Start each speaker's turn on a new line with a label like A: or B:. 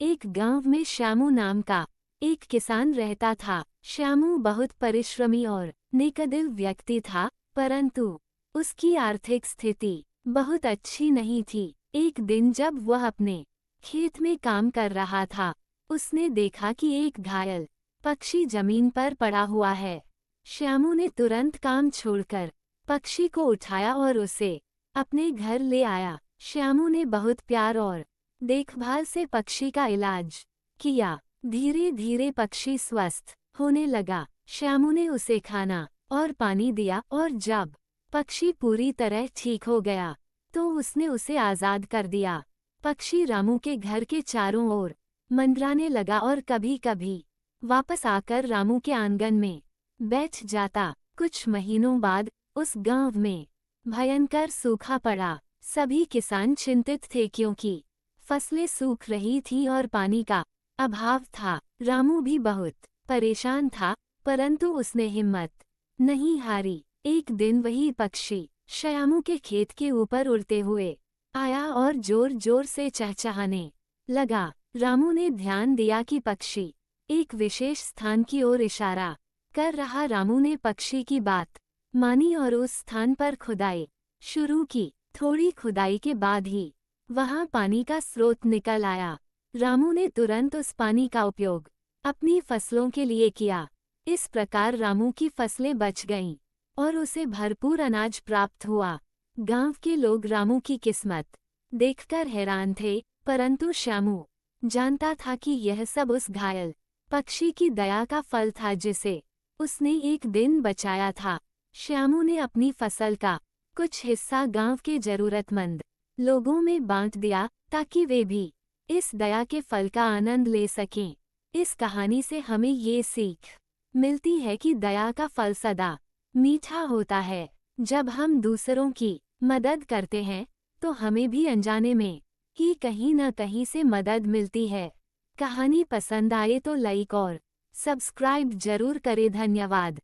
A: एक गांव में श्यामू नाम का एक किसान रहता था। श्यामू बहुत परिश्रमी और नेकदिल व्यक्ति था, परंतु उसकी आर्थिक स्थिति बहुत अच्छी नहीं थी। एक दिन जब वह अपने खेत में काम कर रहा था, उसने देखा कि एक घायल पक्षी जमीन पर पड़ा हुआ है। श्यामू ने तुरंत काम छोड़कर पक्षी को उठाया और उसे अपने घर ले आया। श्यामू ने बहुत प्यार और देखभाल से पक्षी का इलाज किया। धीरे धीरे पक्षी स्वस्थ होने लगा। श्यामू ने उसे खाना और पानी दिया और जब पक्षी पूरी तरह ठीक हो गया तो उसने उसे आज़ाद कर दिया। पक्षी रामू के घर के चारों ओर मंडराने लगा और कभी कभी वापस आकर रामू के आंगन में बैठ जाता। कुछ महीनों बाद उस गांव में भयंकर सूखा पड़ा। सभी किसान चिंतित थे क्योंकि फसलें सूख रही थीं और पानी का अभाव था। रामू भी बहुत परेशान था, परंतु उसने हिम्मत नहीं हारी। एक दिन वही पक्षी श्यामू के खेत के ऊपर उड़ते हुए आया और जोर जोर से चहचहाने लगा। रामू ने ध्यान दिया कि पक्षी एक विशेष स्थान की ओर इशारा कर रहा। रामू ने पक्षी की बात मानी और उस स्थान पर खुदाई शुरू की। थोड़ी खुदाई के बाद ही वहां पानी का स्रोत निकल आया। रामू ने तुरंत उस पानी का उपयोग अपनी फसलों के लिए किया। इस प्रकार रामू की फसलें बच गईं और उसे भरपूर अनाज प्राप्त हुआ। गांव के लोग रामू की किस्मत देखकर हैरान थे, परंतु श्यामू जानता था कि यह सब उस घायल पक्षी की दया का फल था जिसे उसने एक दिन बचाया था। श्यामू ने अपनी फसल का कुछ हिस्सा गांव के जरूरतमंद लोगों में बांट दिया ताकि वे भी इस दया के फल का आनंद ले सकें। इस कहानी से हमें ये सीख मिलती है कि दया का फल सदा मीठा होता है। जब हम दूसरों की मदद करते हैं तो हमें भी अनजाने में ही कहीं न कहीं से मदद मिलती है। कहानी पसंद आए तो लाइक और सब्सक्राइब जरूर करें। धन्यवाद।